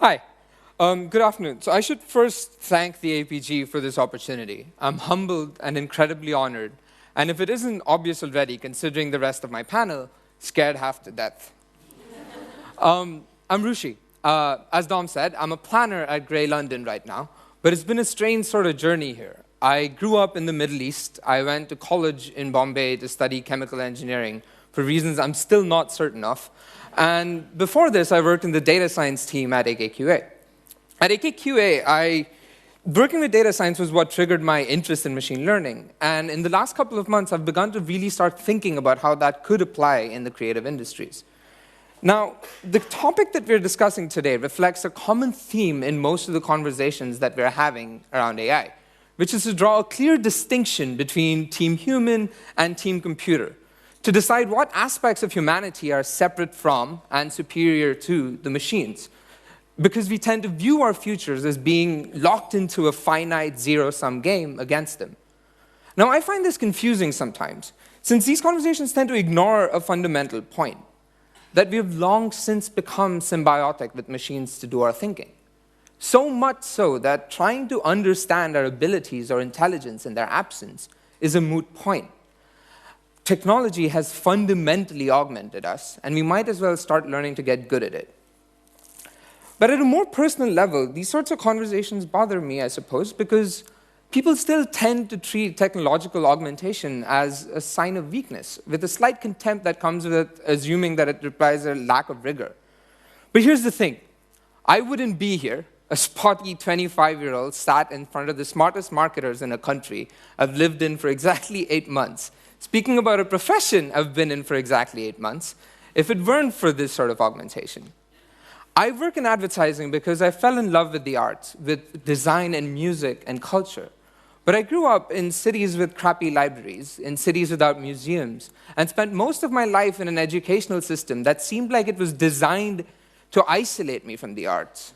Hi. Good afternoon. So I should first thank the APG for this opportunity. I'm humbled and incredibly honored. And if it isn't obvious already, considering the rest of my panel, scared half to death. I'm Rushi. As Dom said, I'm a planner at Grey London right now, but it's been a strange sort of journey here. I grew up in the Middle East. I went to college in Bombay to study chemical engineering for reasons I'm still not certain of. And before this, I worked in the data science team at AKQA. At AKQA, working with data science was what triggered my interest in machine learning. And in the last couple of months, I've begun to really start thinking about how that could apply in the creative industries. Now, the topic that we're discussing today reflects a common theme in most of the conversations that we're having around AI, which is to draw a clear distinction between team human and team computer, to decide what aspects of humanity are separate from and superior to the machines, because we tend to view our futures as being locked into a finite zero-sum game against them. Now, I find this confusing sometimes, since these conversations tend to ignore a fundamental point, that we have long since become symbiotic with machines to do our thinking. So much so that trying to understand our abilities or intelligence in their absence is a moot point. Technology has fundamentally augmented us, and we might as well start learning to get good at it. But at a more personal level, these sorts of conversations bother me, I suppose, because people still tend to treat technological augmentation as a sign of weakness, with a slight contempt that comes with assuming that it implies a lack of rigor. But here's the thing. I wouldn't be here, a spotty 25-year-old sat in front of the smartest marketers in a country I've lived in for exactly 8 months, speaking about a profession I've been in for exactly 8 months, if it weren't for this sort of augmentation. I work in advertising because I fell in love with the arts, with design and music and culture. But I grew up in cities with crappy libraries, in cities without museums, and spent most of my life in an educational system that seemed like it was designed to isolate me from the arts.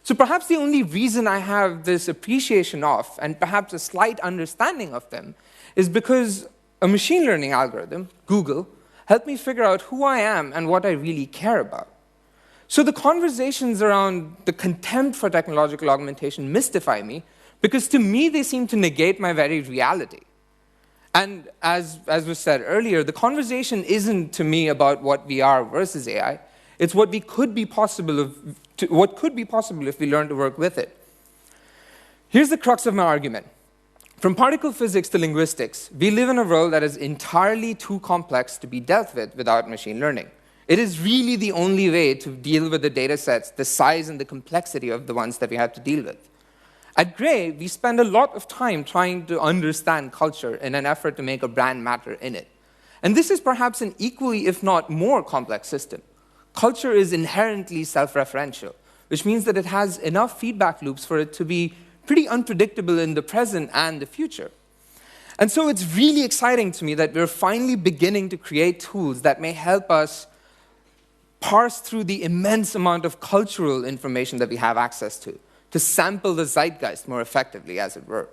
So perhaps the only reason I have this appreciation of, and perhaps a slight understanding of them, is because a machine learning algorithm, Google, helped me figure out who I am and what I really care about. So the conversations around the contempt for technological augmentation mystify me, because to me, they seem to negate my very reality. And as was said earlier, the conversation isn't to me about what we are versus AI. It's what could be possible if we learn to work with it. Here's the crux of my argument. From particle physics to linguistics, we live in a world that is entirely too complex to be dealt with without machine learning. It is really the only way to deal with the data sets, the size and the complexity of the ones that we have to deal with. At Grey, we spend a lot of time trying to understand culture in an effort to make a brand matter in it. And this is perhaps an equally, if not more, complex system. Culture is inherently self-referential, which means that it has enough feedback loops for it to be pretty unpredictable in the present and the future. And so it's really exciting to me that we're finally beginning to create tools that may help us parse through the immense amount of cultural information that we have access to sample the zeitgeist more effectively, as it were.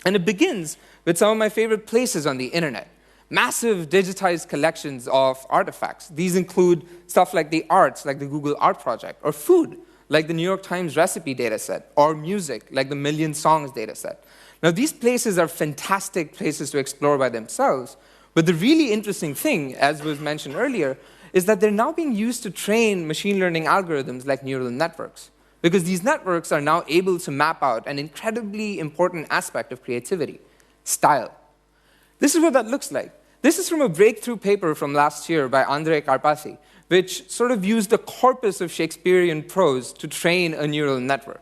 And it begins with some of my favorite places on the internet. Massive digitized collections of artifacts. These include stuff like the arts, like the Google Art Project, or food, like the New York Times recipe dataset, or music, like the Million Songs dataset. Now, these places are fantastic places to explore by themselves, but the really interesting thing, as was mentioned earlier, is that they're now being used to train machine learning algorithms like neural networks, because these networks are now able to map out an incredibly important aspect of creativity, style. This is what that looks like. This is from a breakthrough paper from last year by Andrei Karpathy, which sort of used a corpus of Shakespearean prose to train a neural network.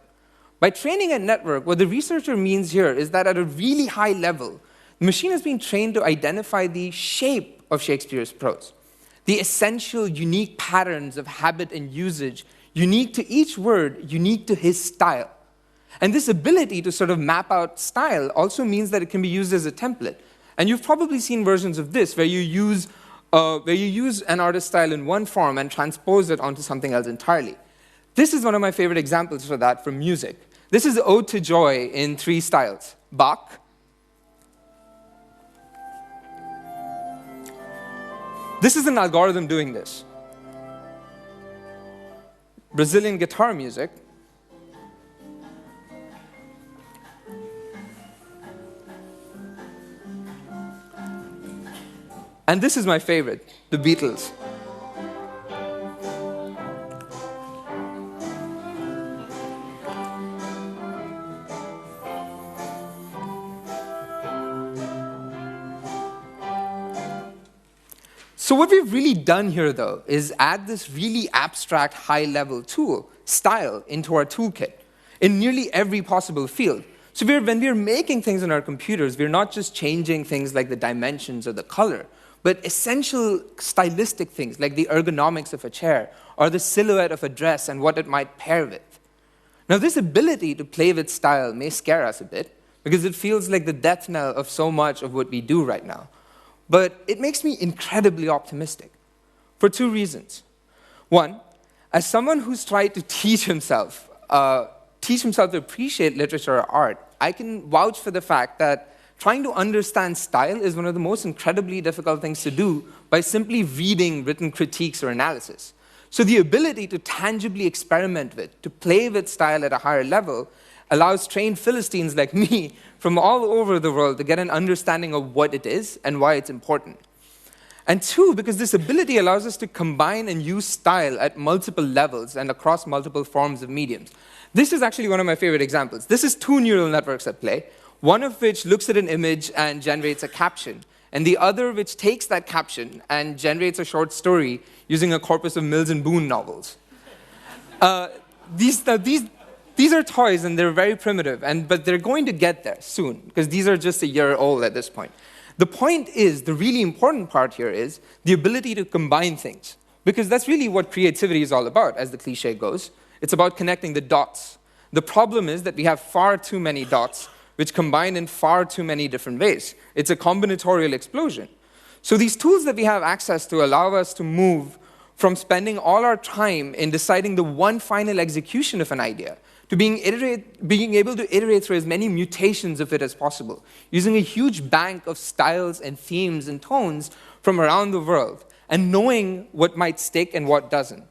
By training a network, what the researcher means here is that at a really high level, the machine has been trained to identify the shape of Shakespeare's prose, the essential, unique patterns of habit and usage, unique to each word, unique to his style. And this ability to sort of map out style also means that it can be used as a template. And you've probably seen versions of this where you use an artist's style in one form and transpose it onto something else entirely. This is one of my favorite examples for that from music. This is Ode to Joy in 3 styles. Bach. This is an algorithm doing this. Brazilian guitar music. And this is my favorite, the Beatles. So what we've really done here, though, is add this really abstract, high-level tool, style, into our toolkit in nearly every possible field. So when we're making things in our computers, we're not just changing things like the dimensions or the color, but essential stylistic things like the ergonomics of a chair or the silhouette of a dress and what it might pair with. Now, this ability to play with style may scare us a bit because it feels like the death knell of so much of what we do right now. But it makes me incredibly optimistic for two reasons. One, as someone who's tried to teach himself to appreciate literature or art, I can vouch for the fact that trying to understand style is one of the most incredibly difficult things to do by simply reading written critiques or analysis. So the ability to tangibly experiment with, to play with style at a higher level, allows trained Philistines like me from all over the world to get an understanding of what it is and why it's important. And two, because this ability allows us to combine and use style at multiple levels and across multiple forms of mediums. This is actually one of my favorite examples. This is two neural networks at play, one of which looks at an image and generates a caption, and the other which takes that caption and generates a short story using a corpus of Mills and Boon novels. These are toys, and they're very primitive, but they're going to get there soon, because these are just a year old at this point. The point is, the really important part here is the ability to combine things, because that's really what creativity is all about, as the cliche goes. It's about connecting the dots. The problem is that we have far too many dots, which combine in far too many different ways. It's a combinatorial explosion. So these tools that we have access to allow us to move from spending all our time in deciding the one final execution of an idea to being able to iterate through as many mutations of it as possible, using a huge bank of styles and themes and tones from around the world, and knowing what might stick and what doesn't.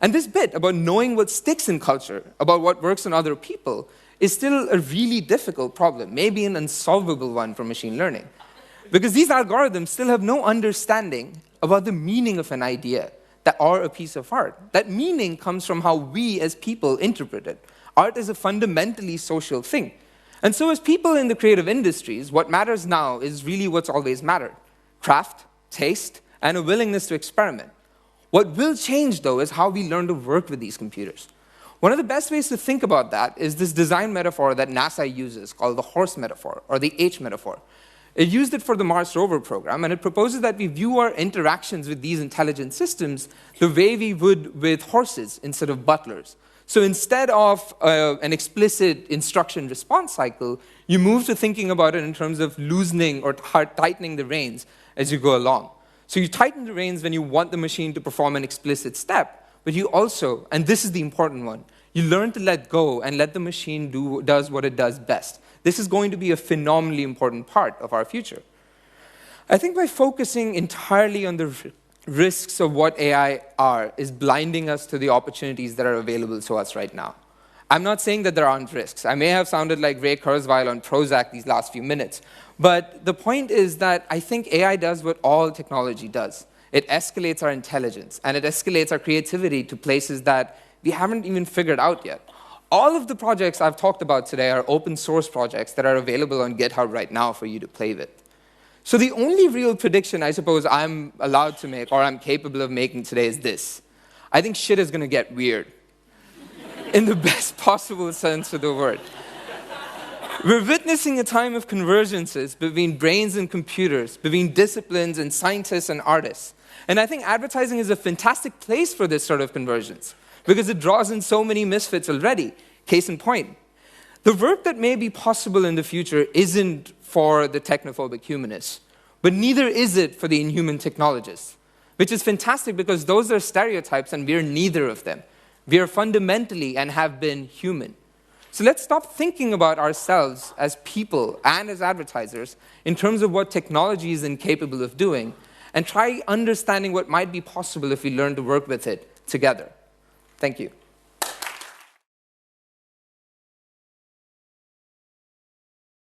And this bit about knowing what sticks in culture, about what works on other people, is still a really difficult problem, maybe an unsolvable one for machine learning. Because these algorithms still have no understanding about the meaning of an idea or a piece of art. That meaning comes from how we as people interpret it. Art is a fundamentally social thing. And so as people in the creative industries, what matters now is really what's always mattered: craft, taste, and a willingness to experiment. What will change, though, is how we learn to work with these computers. One of the best ways to think about that is this design metaphor that NASA uses called the horse metaphor, or the H metaphor. It used it for the Mars rover program, and it proposes that we view our interactions with these intelligent systems the way we would with horses instead of butlers. So instead of an explicit instruction-response cycle, you move to thinking about it in terms of loosening or tightening the reins as you go along. So you tighten the reins when you want the machine to perform an explicit step, but you also, and this is the important one, you learn to let go and let the machine does what it does best. This is going to be a phenomenally important part of our future. I think by focusing entirely on the risks of what AI are is blinding us to the opportunities that are available to us right now. I'm not saying that there aren't risks. I may have sounded like Ray Kurzweil on Prozac these last few minutes, but the point is that I think AI does what all technology does. It escalates our intelligence, and it escalates our creativity to places that we haven't even figured out yet. All of the projects I've talked about today are open source projects that are available on GitHub right now for you to play with. So the only real prediction I suppose I'm allowed to make, or I'm capable of making today, is this: I think shit is going to get weird, in the best possible sense of the word. We're witnessing a time of convergences between brains and computers, between disciplines and scientists and artists. And I think advertising is a fantastic place for this sort of convergence, because it draws in so many misfits already. Case in point, the work that may be possible in the future isn't for the technophobic humanists, but neither is it for the inhuman technologists, which is fantastic because those are stereotypes and we're neither of them. We are fundamentally and have been human. So let's stop thinking about ourselves as people and as advertisers in terms of what technology is incapable of doing, and try understanding what might be possible if we learn to work with it together. Thank you.